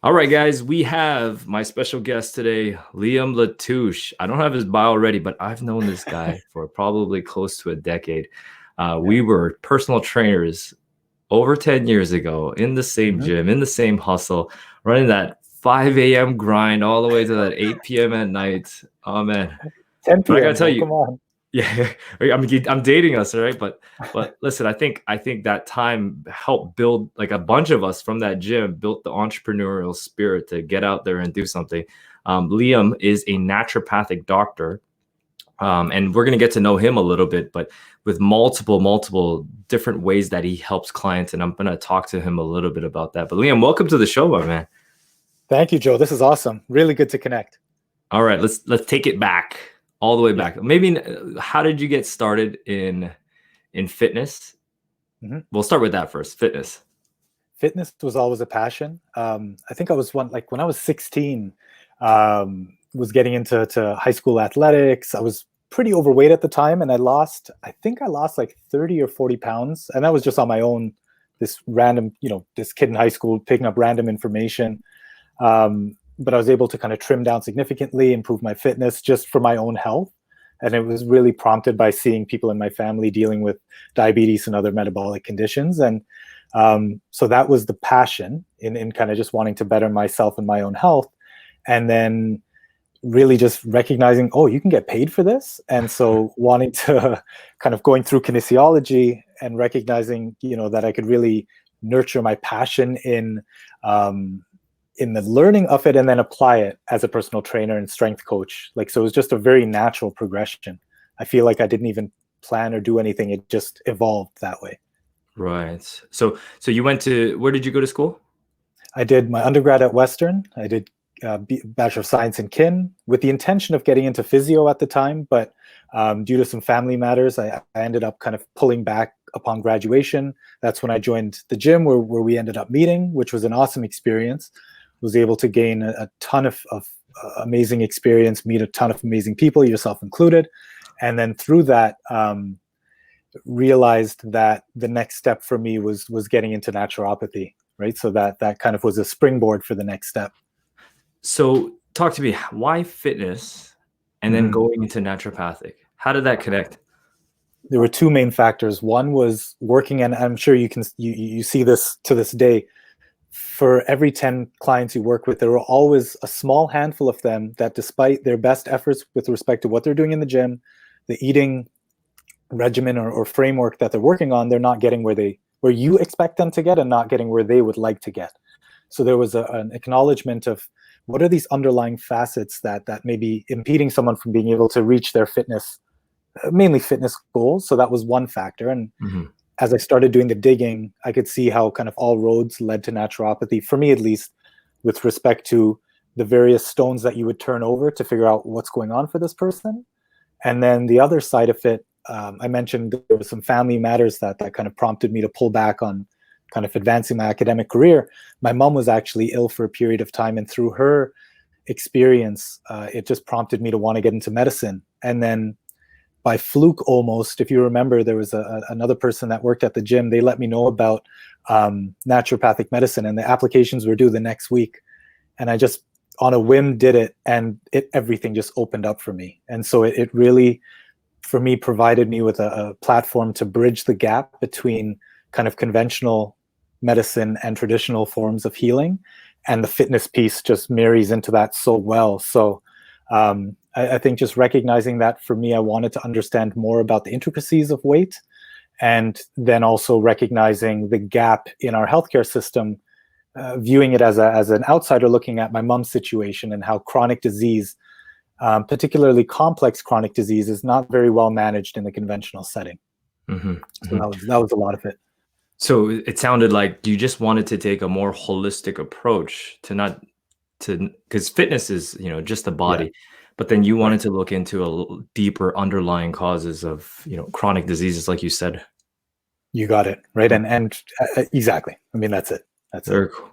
All right, guys, we have my special guest today, Liam LaTouche. I don't have his bio already, but I've known this guy for probably close to a decade. Yeah. We were personal trainers over 10 years ago in the same Mhm. gym, in the same hustle, running that 5 a.m. grind all the way to that 8 p.m. at night. Oh, man. 10 But I gotta p.m. tell though. you, Come on. yeah, I'm dating us, right? But listen, I think that time helped build like a bunch of us from that gym built the entrepreneurial spirit to get out there and do something. Liam is a naturopathic doctor, and we're gonna get to know him a little bit, but with multiple different ways that he helps clients, and I'm gonna talk to him a little bit about that. But Liam, welcome to the show, my man. Thank you, Joe. This is awesome. Really good to connect. All right, let's take it back all the way Yeah. back. Maybe how did you get started in fitness? Mhm. We'll start with that first. Fitness. Fitness was always a passion. I think I was when I was 16, was getting into high school athletics. I was pretty overweight at the time, and I think I lost like 30 or 40 pounds, and that was just on my own. This random, this kid in high school picking up random information. But I was able to kind of trim down significantly, improve my fitness just for my own health. And it was really prompted by seeing people in my family dealing with diabetes and other metabolic conditions. And so that was the passion in kind of just wanting to better myself and my own health. And then really just recognizing, oh, you can get paid for this. And so wanting to kind of going through kinesiology and recognizing, that I could really nurture my passion in the learning of it and then apply it as a personal trainer and strength coach. Like, so it was just a very natural progression. I feel like I didn't even plan or do anything. It just evolved that way. Right. So you went to, where did you go to school? I did my undergrad at Western. I did Bachelor of Science in Kin with the intention of getting into physio at the time, but due to some family matters, I ended up kind of pulling back upon graduation. That's when I joined the gym where we ended up meeting, which was an awesome experience. Was able to gain a ton of amazing experience, meet a ton of amazing people, yourself included. And then through that, realized that the next step for me was getting into naturopathy, right? So that kind of was a springboard for the next step. So talk to me, why fitness and then Mhm. going into naturopathic? How did that connect? There were two main factors. One was working, and I'm sure you see this to this day. For every 10 clients you work with, there are always a small handful of them that, despite their best efforts with respect to what they're doing in the gym, the eating regimen or framework that they're working on, they're not getting where you expect them to get and not getting where they would like to get. So there was an acknowledgement of what are these underlying facets that may be impeding someone from being able to reach their fitness, mainly fitness goals. So that was one factor. And Mhm. as I started doing the digging, I could see how kind of all roads led to naturopathy, for me at least, with respect to the various stones that you would turn over to figure out what's going on for this person. And then the other side of it, I mentioned there were some family matters that kind of prompted me to pull back on kind of advancing my academic career. My mom was actually ill for a period of time, and through her experience, it just prompted me to want to get into medicine. And then by fluke almost, if you remember, there was another person that worked at the gym. They let me know about naturopathic medicine, and the applications were due the next week. And I just, on a whim, did it, and everything just opened up for me. And so it really, for me, provided me with a platform to bridge the gap between kind of conventional medicine and traditional forms of healing. And the fitness piece just marries into that so well. So I think just recognizing that, for me, I wanted to understand more about the intricacies of weight, and then also recognizing the gap in our healthcare system, viewing it as an outsider looking at my mom's situation and how chronic disease, particularly complex chronic disease, is not very well managed in the conventional setting. Mhm. So Mhm. that was a lot of it. So it sounded like you just wanted to take a more holistic approach to not to because fitness is, just the Yeah, body, but then you right. wanted to look into deeper underlying causes of, chronic diseases, like you said. You got it right, Mm, and exactly. I mean, that's it. That's it. very cool.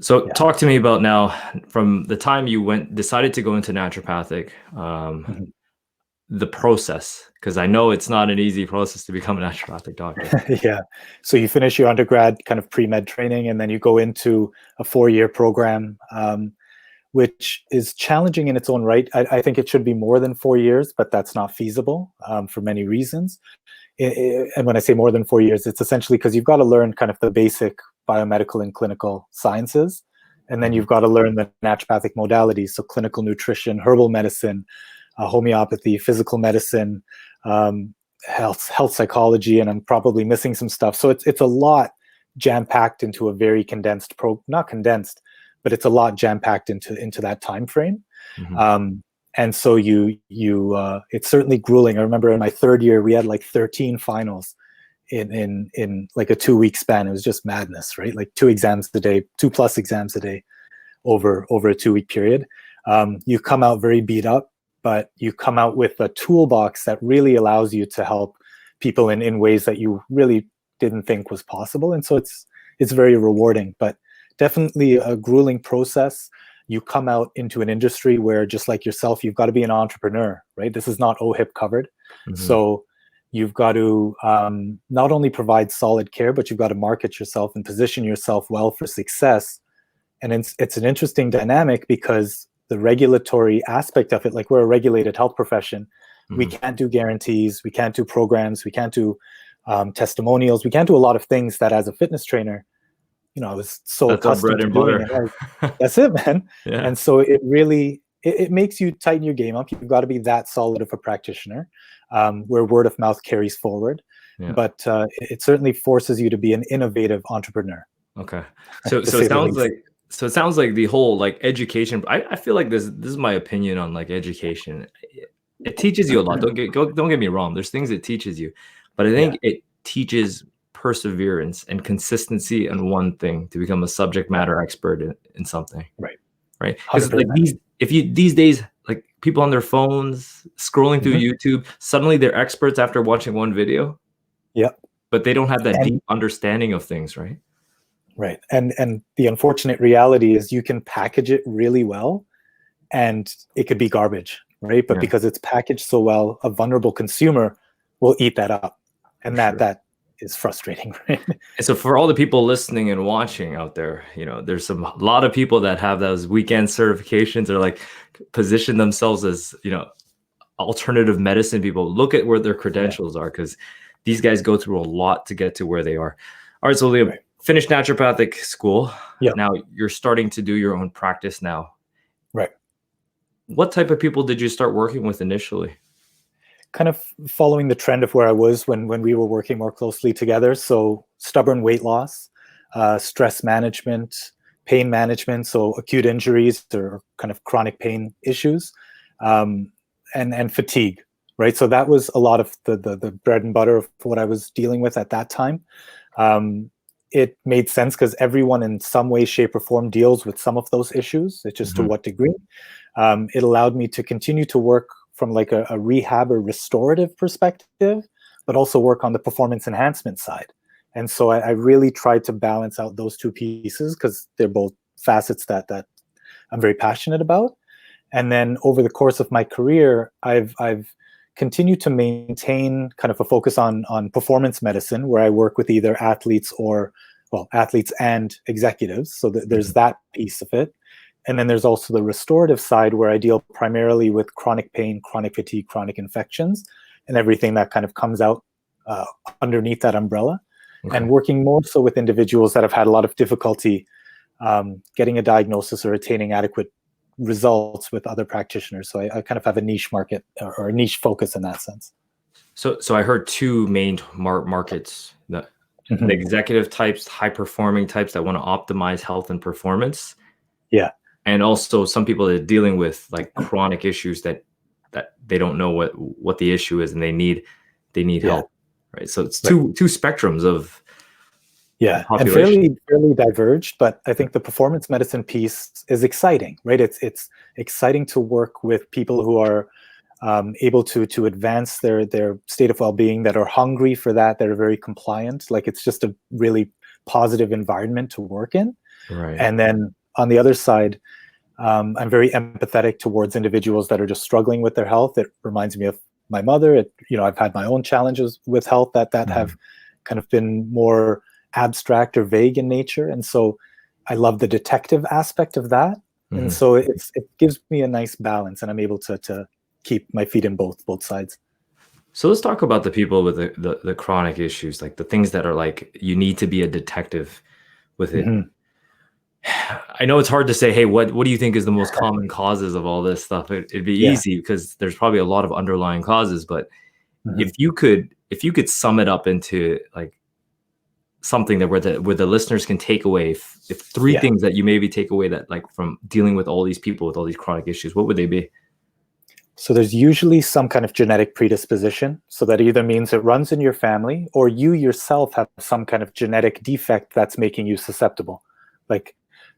So Yeah. talk to me about now from the time you decided to go into naturopathic. Mhm. the process, because I know it's not an easy process to become a naturopathic doctor. Yeah. So you finish your undergrad kind of pre-med training, and then you go into a 4-year program, which is challenging in its own right. I think it should be more than 4 years, but that's not feasible for many reasons. And when I say more than 4 years, it's essentially because you've got to learn kind of the basic biomedical and clinical sciences, and then you've got to learn the naturopathic modalities, so clinical nutrition, herbal medicine, homeopathy, physical medicine, health psychology, and I'm probably missing some stuff. So it's a lot jam-packed into a very condensed not condensed, but it's a lot jam-packed into that time frame. And so it's certainly grueling. I remember in my 3rd year, we had like 13 finals in like a 2-week span. It was just madness, right? Like 2 exams a day, 2+ exams a day over a 2-week period. You come out very beat up, but you come out with a toolbox that really allows you to help people in ways that you really didn't think was possible. And so it's very rewarding, but definitely a grueling process. You come out into an industry where, just like yourself, you've got to be an entrepreneur, right? This is not OHIP covered. So you've got to not only provide solid care, but you've got to market yourself and position yourself well for success. And it's an interesting dynamic because the regulatory aspect of it, like we're a regulated health profession, we can't do guarantees, we can't do programs, we can't do testimonials, we can't do a lot of things that as a fitness trainer, I was so accustomed to doing it. That's it, man. Yeah. And so it really, it makes you tighten your game up. You've got to be that solid of a practitioner, where word of mouth carries forward. Yeah. But it certainly forces you to be an innovative entrepreneur. Okay. So it sounds like the whole like education. I feel like this is my opinion on like education. It teaches you a lot. Don't get me wrong. There's things it teaches you, but I think it teaches perseverance and consistency in one thing to become a subject matter expert in something. Right. Because like these days, like people on their phones scrolling through YouTube, suddenly they're experts after watching one video. Yeah. But they don't have that deep understanding of things, right? Right. And the unfortunate reality is you can package it really well and it could be garbage, right? But because it's packaged so well, a vulnerable consumer will eat that up. And that is frustrating, right? And so for all the people listening and watching out there, there's a lot of people that have those weekend certifications or like position themselves as, alternative medicine people. Look at where their credentials are, because these guys go through a lot to get to where they are. All right, so Liam, finished naturopathic school. Yeah. Now you're starting to do your own practice now. Right. What type of people did you start working with initially? Kind of following the trend of where I was when we were working more closely together. So stubborn weight loss, stress management, pain management, so acute injuries or kind of chronic pain issues, and fatigue, right? So that was a lot of the bread and butter of what I was dealing with at that time. It made sense because everyone in some way, shape, or form deals with some of those issues. It's just to what degree. It allowed me to continue to work from like a rehab or restorative perspective, but also work on the performance enhancement side. And so I really tried to balance out those two pieces because they're both facets that I'm very passionate about. And then over the course of my career, I've continued to maintain kind of a focus on performance medicine, where I work with either athletes and executives. So there's that piece of it. And then there's also the restorative side, where I deal primarily with chronic pain, chronic fatigue, chronic infections, and everything that kind of comes out underneath that umbrella. Okay. And working more so with individuals that have had a lot of difficulty getting a diagnosis or attaining adequate results with other practitioners. So I kind of have a niche market or a niche focus in that sense. So I heard two main markets: the executive types, high performing types that want to optimize health and performance. Yeah. And also some people that are dealing with like chronic issues that they don't know what the issue is, and they need help, right? So it's two spectrums of population. And fairly diverged, but I think the performance medicine piece is exciting, right? It's exciting to work with people who are able to advance their state of well-being, that are hungry for that are very compliant. Like it's just a really positive environment to work in. Right. And then on the other side, I'm very empathetic towards individuals that are just struggling with their health. It reminds me of my mother. I've had my own challenges with health that have kind of been more abstract or vague in nature. And so I love the detective aspect of that. And so it gives me a nice balance, and I'm able to keep my feet in both sides. So let's talk about the people with the chronic issues, like the things that are like, you need to be a detective with it. I know it's hard to say, hey, what do you think is the most common causes of all this stuff? It'd be easy because there's probably a lot of underlying causes, but if you could sum it up into like something that where the listeners can take away, if three things that you maybe take away that like from dealing with all these people with all these chronic issues, what would they be? So there's usually some kind of genetic predisposition. So that either means it runs in your family, or you yourself have some kind of genetic defect that's making you susceptible. Like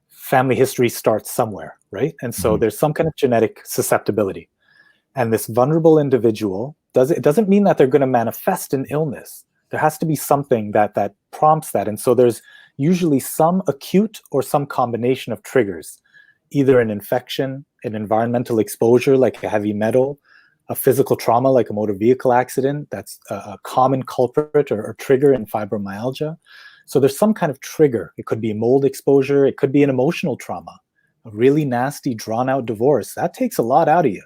family history starts somewhere, right? And so there's some kind of genetic susceptibility. And this vulnerable individual, it doesn't mean that they're going to manifest an illness. There has to be something that prompts that. And so there's usually some acute or some combination of triggers, either an infection, an environmental exposure like a heavy metal, a physical trauma like a motor vehicle accident. That's a common culprit or trigger in fibromyalgia. So there's some kind of trigger. It could be mold exposure. It could be an emotional trauma, a really nasty, drawn-out divorce. That takes a lot out of you.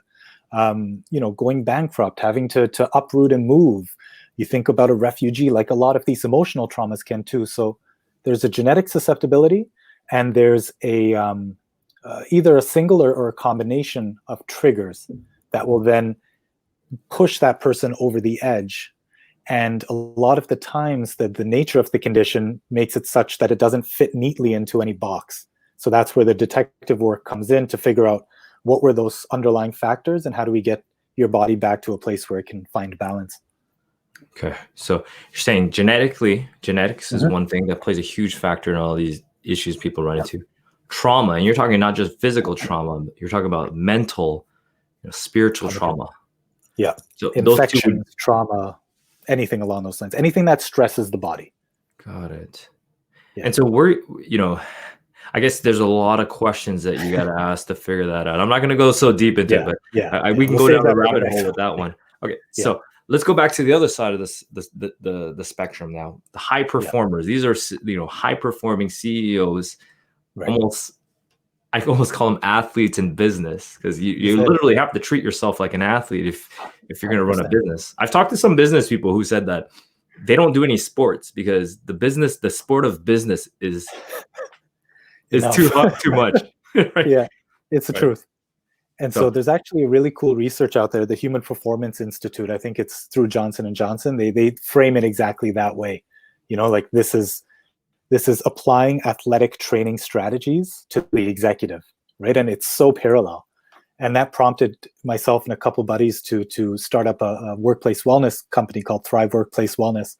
Going bankrupt, having to uproot and move. You think about a refugee, like a lot of these emotional traumas can too. So there's a genetic susceptibility, and there's either a single or a combination of triggers that will then push that person over the edge. And a lot of the times the nature of the condition makes it such that it doesn't fit neatly into any box. So that's where the detective work comes in, to figure out what were those underlying factors and how do we get your body back to a place where it can find balance. Okay. So you're saying genetics is one thing that plays a huge factor in all these issues people run into. Trauma, and you're talking not just physical trauma, you're talking about mental, spiritual trauma. Yeah. So infections, trauma, anything along those lines, anything that stresses the body. Got it. Yeah. And so I guess there's a lot of questions that you got to ask to figure that out. I'm not going to go so deep into it, but we can go down the rabbit hole with that one. Okay. So let's go back to the other side of the spectrum now. The high performers. These are, high performing CEOs. Right. I almost call them athletes in business, because you literally have to treat yourself like an athlete if you're going to run a business. I've talked to some business people who said that they don't do any sports because the sport of business is too much. Right? Yeah, it's the truth. And so there's actually a really cool research out there, the Human Performance Institute. I think it's through Johnson & Johnson. They frame it exactly that way. Like this is applying athletic training strategies to the executive, right? And it's so parallel. And that prompted myself and a couple buddies to start up a workplace wellness company called Thrive Workplace Wellness,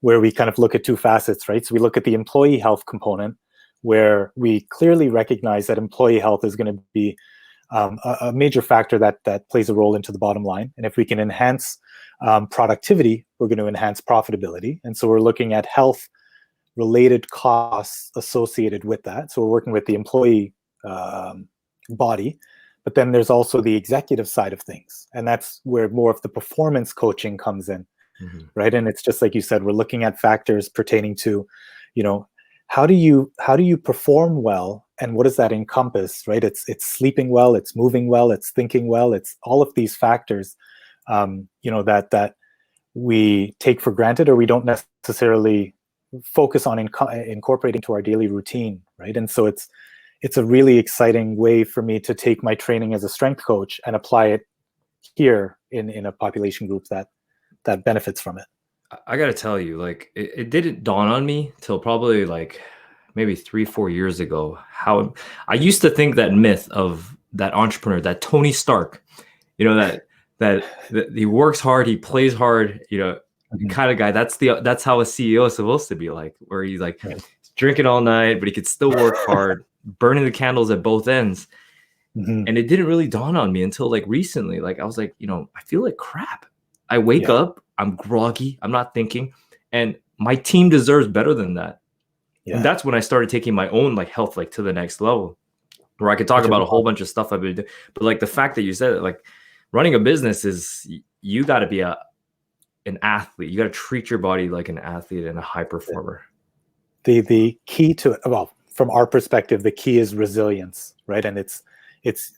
where we kind of look at two facets, right? So we look at the employee health component, where we clearly recognize that employee health is going to be a major factor that plays a role into the bottom line. And if we can enhance productivity, we're going to enhance profitability. And so we're looking at health related costs associated with that. So we're working with the employee body, but then there's also the executive side of things. And that's where more of the performance coaching comes in, right? And it's just like you said, we're looking at factors pertaining to, how do you perform well, and what does that encompass, right? It's sleeping well, it's moving well, it's thinking well, it's all of these factors, that we take for granted, or we don't necessarily focus on incorporating to our daily routine, right? And so it's a really exciting way for me to take my training as a strength coach and apply it here in a population group that benefits from it. I got to tell you, like, it didn't dawn on me till probably like maybe 3-4 years ago, how I used to think that myth of that entrepreneur, that Tony Stark, that he works hard, he plays hard, kind of guy. That's how a CEO is supposed to be like, where he's like drinking all night, but he could still work hard, burning the candles at both ends. And it didn't really dawn on me until like recently. Like I was like, I feel like crap. I wake up, I'm groggy, I'm not thinking, and my team deserves better than that. And that's when I started taking my own like health like to the next level, where I could talk about a whole bunch of stuff I've been doing. But like the fact that you said it, like running a business is you got to be an athlete. You got to treat your body like an athlete and a high performer. The key to it, well, from our perspective, the key is resilience, right? And it's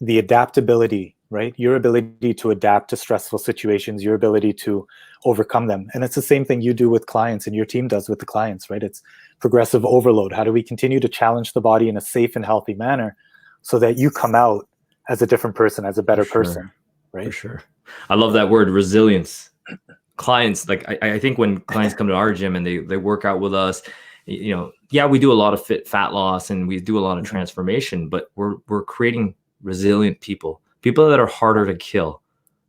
the adaptability, right? Your ability to adapt to stressful situations, your ability to overcome them. And it's the same thing you do with clients and your team does with the clients, right? It's progressive overload. How do we continue to challenge the body in a safe and healthy manner so that you come out as a different person, as a better person, right? For sure. I love that word, resilience. Clients, like I think when clients come to our gym and they work out with us, you know, yeah, we do a lot of fat loss and we do a lot of transformation, but we're creating resilient people that are harder to kill.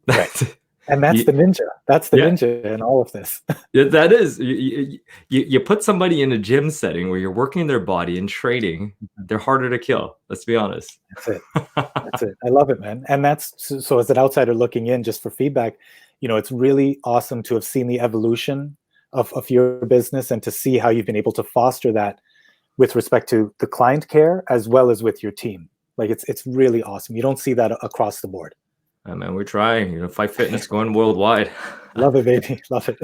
Right. And that's the ninja. That's the ninja in all of this. That is, you put somebody in a gym setting where you're working their body and training, they're harder to kill. Let's be honest. That's it. That's it. I love it, man. And that's, so as an outsider looking in, just for feedback, you know, it's really awesome to have seen the evolution of your business and to see how you've been able to foster that with respect to the client care as well as with your team. Like it's really awesome. You don't see that across the board. Oh, man, we're trying, you know, Fight Fitness going worldwide. Love it, baby. Love it.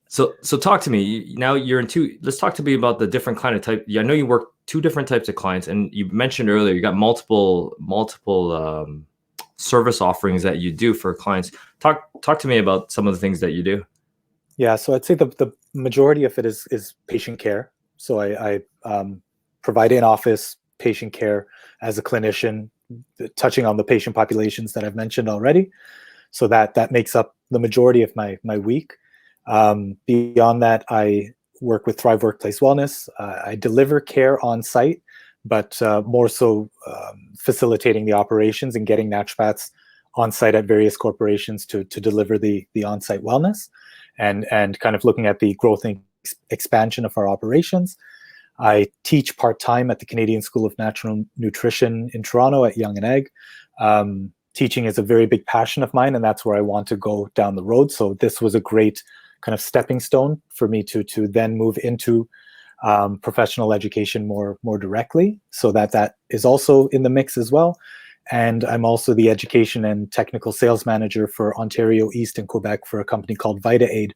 So talk to me. Now you're in let's talk to me about the different kind of type. I know you work 2 different types of clients, and you mentioned earlier you got multiple service offerings that you do for clients. Talk to me about some of the things that you do. Yeah, so I'd say the majority of it is patient care. So I provide in-office patient care as a clinician, touching on the patient populations that I've mentioned already. So that makes up the majority of my week. Beyond that, I work with Thrive Workplace Wellness. I deliver care on site, but more so facilitating the operations and getting naturopaths on site at various corporations to deliver the on-site wellness and kind of looking at the growth and expansion of our operations. I teach part-time at the Canadian School of Natural Nutrition in Toronto at Young and Egg. Teaching is a very big passion of mine, and that's where I want to go down the road. So this was a great kind of stepping stone for me to then move into professional education more directly. So that is also in the mix as well. And I'm also the education and technical sales manager for Ontario East and Quebec for a company called VitaAid,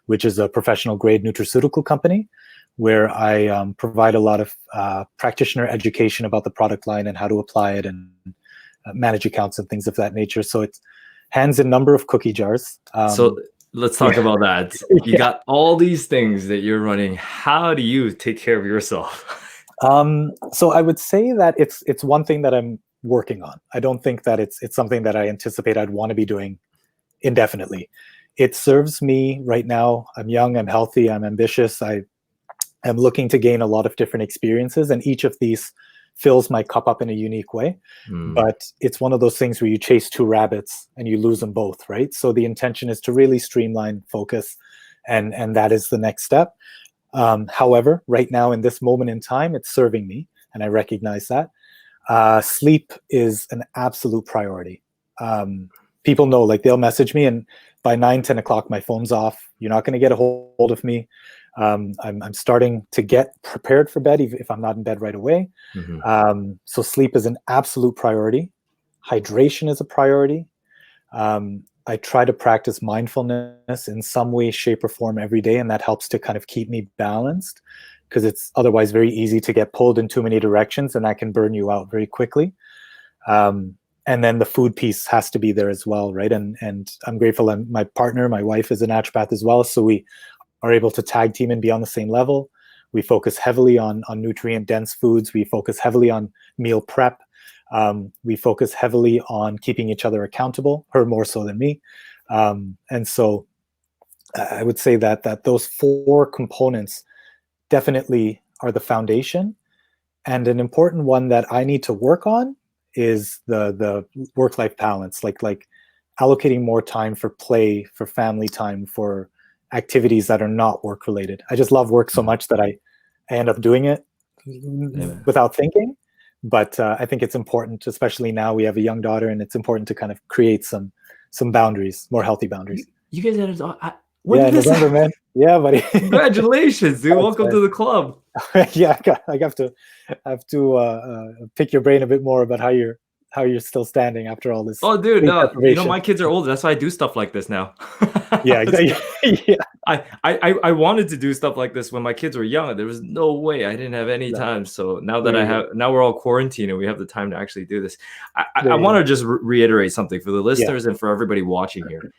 which is a professional grade nutraceutical company where I provide a lot of practitioner education about the product line and how to apply it and manage accounts and things of that nature. So it's hands in number of cookie jars. So let's talk about that. You got all these things that you're running. How do you take care of yourself? So I would say that it's one thing that I'm working on. I don't think that it's something that I anticipate I'd want to be doing indefinitely. It serves me right now. I'm young, I'm healthy, I'm ambitious. I am looking to gain a lot of different experiences, and each of these fills my cup up in a unique way. But it's one of those things where you chase 2 rabbits and you lose them both, right? So the intention is to really streamline, focus, and that is the next step. However, right now in this moment in time, it's serving me, and I recognize that. Sleep is an absolute priority. People know, like, they'll message me, and by 9-10 o'clock, my phone's off. You're not going to get a hold of me. I'm starting to get prepared for bed if I'm not in bed right away. So sleep is an absolute priority. Hydration is a priority. I try to practice mindfulness in some way, shape, or form every day, and that helps to kind of keep me balanced, because it's otherwise very easy to get pulled in too many directions, and that can burn you out very quickly. And then the food piece has to be there as well, right? And I'm grateful. My partner, my wife, is a naturopath as well, so we are able to tag team and be on the same level. We focus heavily on nutrient-dense foods. We focus heavily on meal prep. We focus heavily on keeping each other accountable, her more so than me. And so I would say that those 4 components definitely are the foundation. And an important one that I need to work on is the work-life balance, like allocating more time for play, for family time, for activities that are not work-related. I just love work so much that I end up doing it without thinking. But I think it's important, especially now we have a young daughter, and it's important to kind of create some boundaries, more healthy boundaries. You guys had November, man. Yeah, buddy. Congratulations, dude. Welcome to the club. Yeah, I have to pick your brain a bit more about how you're how you're still standing after all this Oh, dude, sleep no, deprivation. my kids are older. That's why I do stuff like this now. Yeah, exactly. Yeah, I wanted to do stuff like this when my kids were young. There was no way. I didn't have any time. So now that now we're all quarantined and we have the time to actually do this. I want to just reiterate something for the listeners and for everybody watching here.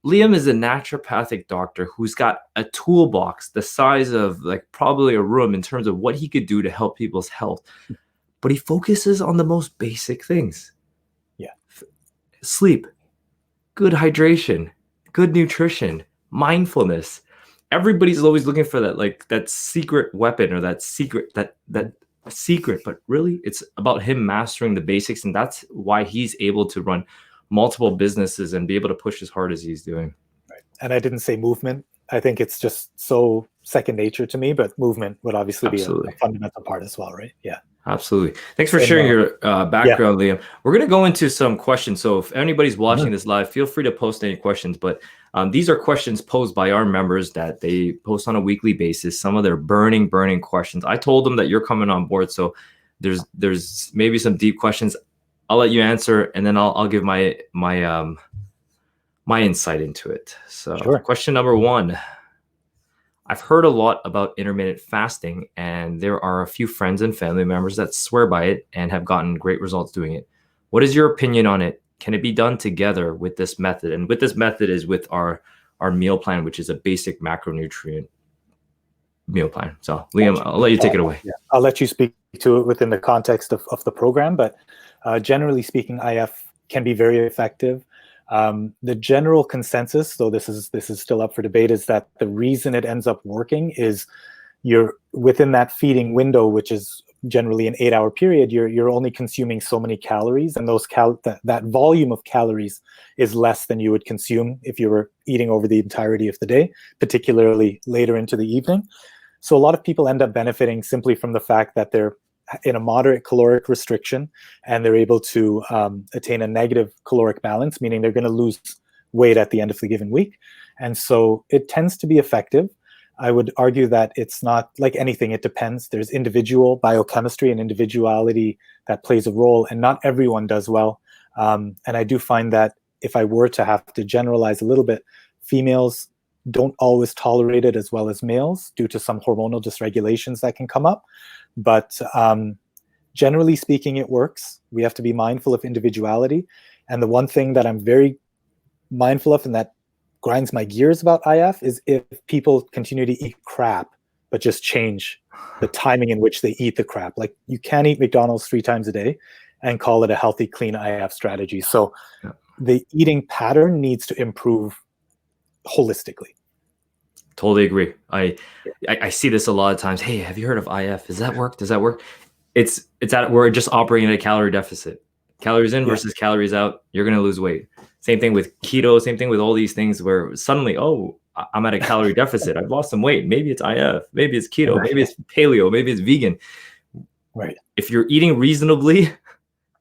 Liam is a naturopathic doctor who's got a toolbox the size of like probably a room in terms of what he could do to help people's health. But he focuses on the most basic things. Yeah. Sleep, good hydration, good nutrition, mindfulness. Everybody's always looking for that, like that secret weapon or that secret, but really it's about him mastering the basics. And that's why he's able to run multiple businesses and be able to push as hard as he's doing. Right. And I didn't say movement. I think it's just so second nature to me, but movement would obviously be a fundamental part as well, right? Yeah. Absolutely. Thanks for sharing your background, Liam. We're going to go into some questions. So if anybody's watching this live, feel free to post any questions. But these are questions posed by our members that they post on a weekly basis. Some of their burning questions. I told them that you're coming on board. So there's maybe some deep questions. I'll let you answer, and then I'll give my insight into it. So question number 1. I've heard a lot about intermittent fasting, and there are a few friends and family members that swear by it and have gotten great results doing it. What is your opinion on it? Can it be done together with this method? And with this method is with our meal plan, which is a basic macronutrient meal plan. So Liam, I'll let you take it away. Yeah. I'll let you speak to it within the context of the program, but generally speaking, IF can be very effective. The general consensus, though this is still up for debate, is that the reason it ends up working is you're within that feeding window, which is generally an 8-hour period. You're only consuming so many calories, and those that volume of calories is less than you would consume if you were eating over the entirety of the day, particularly later into the evening. So a lot of people end up benefiting simply from the fact that they're in a moderate caloric restriction, and they're able to attain a negative caloric balance, meaning they're going to lose weight at the end of the given week. And so it tends to be effective. I would argue that it's not like anything. It depends. There's individual biochemistry and individuality that plays a role, and not everyone does well. And I do find that if I were to have to generalize a little bit, females don't always tolerate it as well as males due to some hormonal dysregulations that can come up. But generally speaking, it works. We have to be mindful of individuality. And the one thing that I'm very mindful of and that grinds my gears about IF is if people continue to eat crap, but just change the timing in which they eat the crap. Like you can't eat McDonald's 3 times a day and call it a healthy, clean IF strategy. So the eating pattern needs to improve holistically. Totally agree. I see this a lot of times. Hey, have you heard of IF? Does that work? Does that work? We're just operating at a calorie deficit. Calories in versus calories out. You're going to lose weight. Same thing with keto. Same thing with all these things where suddenly, I'm at a calorie deficit. I've lost some weight. Maybe it's IF. Maybe it's keto. Maybe it's paleo. Maybe it's vegan. Right. If you're eating reasonably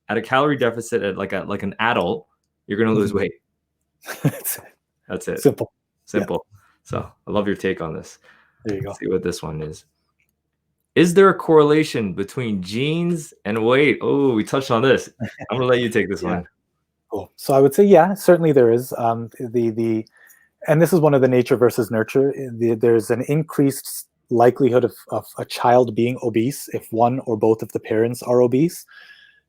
at a calorie deficit at like an adult, you're going to lose weight. That's it. Simple. Yeah. So I love your take on this. There you go. Let's see what this one is. Is there a correlation between genes and weight? Oh, we touched on this. I'm gonna let you take this one. Cool. So I would say, certainly there is. And this is one of the nature versus nurture. There's an increased likelihood of a child being obese if one or both of the parents are obese.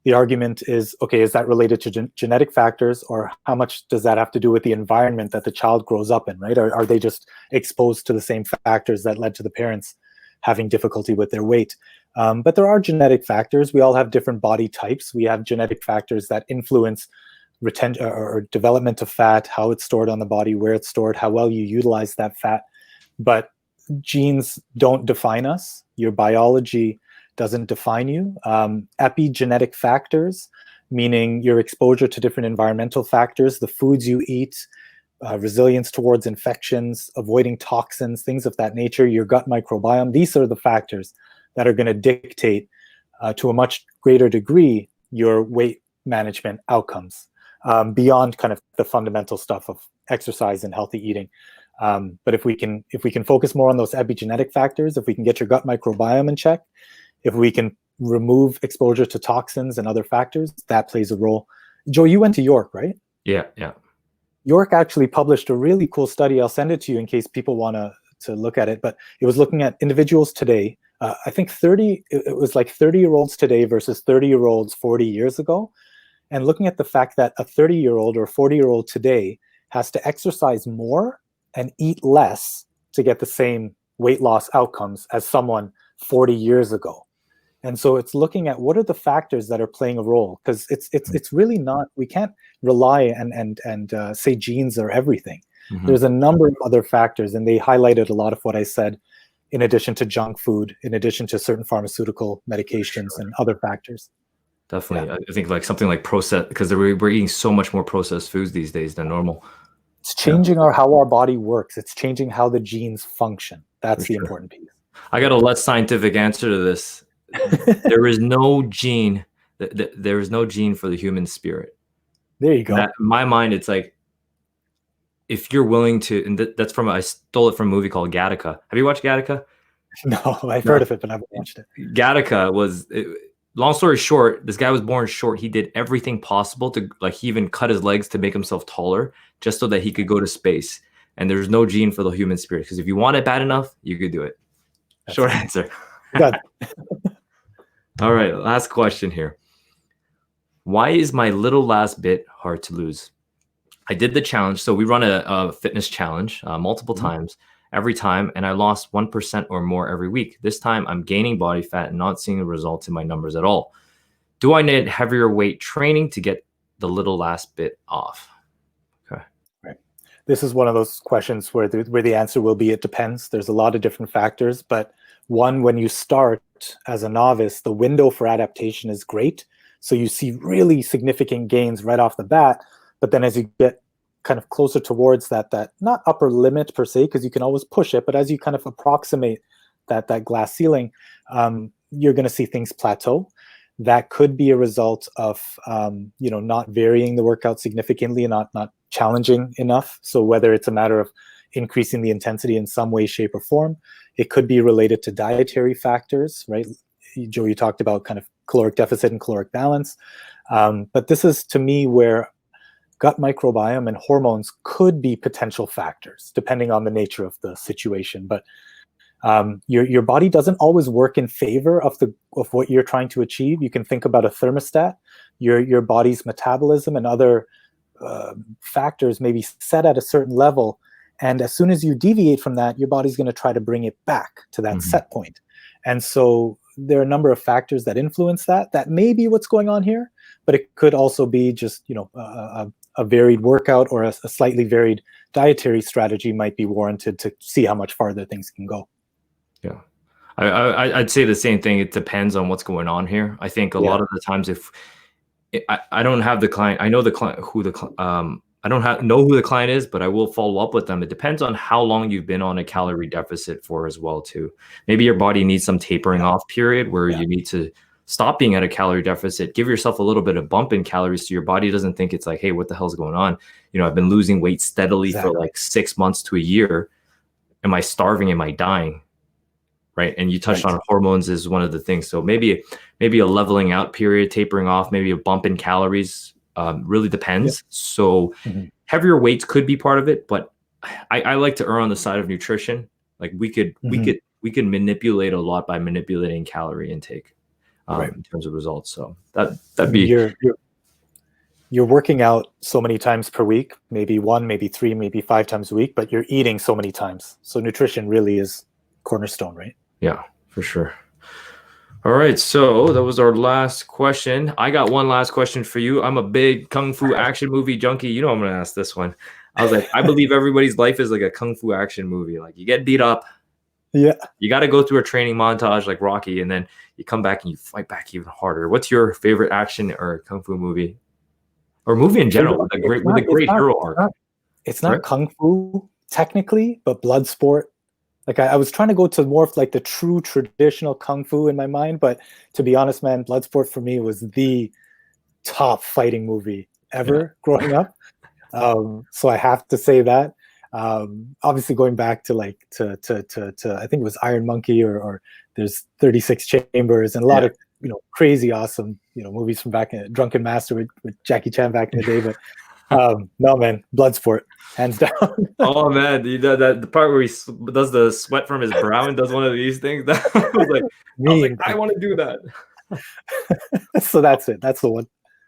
The argument is, okay, is that related to genetic factors, or how much does that have to do with the environment that the child grows up in, right? Or are they just exposed to the same factors that led to the parents having difficulty with their weight? But there are genetic factors. We all have different body types. We have genetic factors that influence retention or development of fat, how it's stored on the body, where it's stored, how well you utilize that fat. But genes don't define us. Your biology doesn't define you. Epigenetic factors, meaning your exposure to different environmental factors, the foods you eat, resilience towards infections, avoiding toxins, things of that nature, your gut microbiome. These are the factors that are going to dictate to a much greater degree your weight management outcomes, beyond kind of the fundamental stuff of exercise and healthy eating. But if we can focus more on those epigenetic factors, if we can get your gut microbiome in check, if we can remove exposure to toxins and other factors, that plays a role. Joe, you went to York, right? Yeah, yeah. York actually published a really cool study. I'll send it to you in case people want to look at it. But it was looking at individuals today. I think it was like 30-year-olds today versus 30-year-olds 40 years ago. And looking at the fact that a 30-year-old or 40-year-old today has to exercise more and eat less to get the same weight loss outcomes as someone 40 years ago. And so it's looking at what are the factors that are playing a role, because it's really not, we can't rely and say genes are everything. Mm-hmm. There's a number of other factors, and they highlighted a lot of what I said, in addition to junk food, in addition to certain pharmaceutical medications and other factors. Definitely. Yeah. I think like something like processed, because we're eating so much more processed foods these days than normal. It's changing how our body works. It's changing how the genes function. That's the important piece. I got a less scientific answer to this. There is no gene. There is no gene for the human spirit. There you go. In my mind, it's like, if you're willing to, and that's from, I stole it from a movie called Gattaca. Have you watched Gattaca? No, I've heard of it, but I haven't watched it. Gattaca was, long story short, this guy was born short. He did everything possible to, like, he even cut his legs to make himself taller just so that he could go to space. And there's no gene for the human spirit, because if you want it bad enough, you could do it. Short answer. Good. All right, last question here. Why is my little last bit hard to lose? I did the challenge. So we run a fitness challenge multiple times, every time, and I lost 1% or more every week. This time I'm gaining body fat and not seeing the results in my numbers at all. Do I need heavier weight training to get the little last bit off? Okay. Right. This is one of those questions where the answer will be, it depends. There's a lot of different factors, but one, when you start as a novice, the window for adaptation is great. So you see really significant gains right off the bat. But then as you get kind of closer towards that not upper limit per se, because you can always push it, but as you kind of approximate that glass ceiling, you're going to see things plateau. That could be a result of not varying the workout significantly and not challenging enough. So whether it's a matter of increasing the intensity in some way, shape, or form, it could be related to dietary factors, right? Joe, you talked about kind of caloric deficit and caloric balance. But this is, to me, where gut microbiome and hormones could be potential factors, depending on the nature of the situation. But your body doesn't always work in favor of what you're trying to achieve. You can think about a thermostat. Your body's metabolism and other factors may be set at a certain level, and as soon as you deviate from that, your body's going to try to bring it back to that set point. And so there are a number of factors that influence that. That may be what's going on here, but it could also be just a varied workout or a slightly varied dietary strategy might be warranted to see how much farther things can go. Yeah, I'd say the same thing. It depends on what's going on here. I think a lot of the times, if I don't have the client, I know the client I don't know who the client is, but I will follow up with them. It depends on how long you've been on a calorie deficit for as well too. Maybe your body needs some tapering off period where you need to stop being at a calorie deficit, give yourself a little bit of bump in calories so your body doesn't think it's like, hey, what the hell's going on? I've been losing weight steadily for like 6 months to a year. Am I starving? Am I dying? Right. And you touched on hormones is one of the things. So maybe a leveling out period, tapering off, maybe a bump in calories. Really depends. So heavier weights could be part of it, but I like to err on the side of nutrition. Like we could manipulate a lot by manipulating calorie intake in terms of results. So that'd be you're working out so many times per week, maybe 1, maybe 3, maybe 5 times a week, but you're eating so many times. So nutrition really is cornerstone, right? Yeah, for sure. All right, so that was our last question. I got one last question for you. I'm a big Kung Fu action movie junkie. You know I'm going to ask this one. I was like, I believe everybody's life is like a Kung Fu action movie. Like you get beat up. Yeah. You got to go through a training montage like Rocky, and then you come back and you fight back even harder. What's your favorite action or Kung Fu movie? Or movie in general with a great hero arc? It's not Kung Fu technically, but Bloodsport. Like I was trying to go to more of like the true traditional Kung Fu in my mind, but to be honest, man, Bloodsport for me was the top fighting movie ever growing up. So I have to say that. Obviously going back to like to I think it was Iron Monkey or there's 36 Chambers and a lot of crazy awesome, movies from back in Drunken Master with Jackie Chan back in the day. But no, man, Bloodsport, hands down. Oh man, the part where he does the sweat from his brow and does one of these things. That was like, I want to do that. So that's it. That's the one.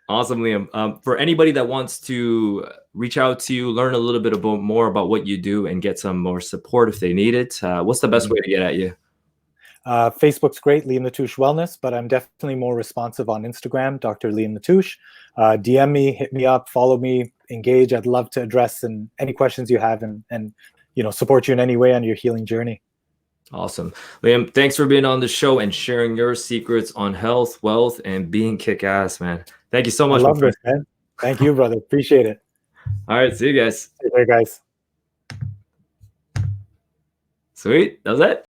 Awesome, Liam. For anybody that wants to reach out to you, learn a little bit more about what you do, and get some more support if they need it, what's the best way to get at you? Facebook's great, Liam LaTouche Wellness, but I'm definitely more responsive on Instagram, Dr. Liam LaTouche. DM me, hit me up, follow me, engage. I'd love to address any questions you have and support you in any way on your healing journey. Awesome. Liam, thanks for being on the show and sharing your secrets on health, wealth, and being kick-ass, man. Thank you so much. I love this, man. Thank you, brother. Appreciate it. All right. See you guys. Take care, guys. Sweet. That was it.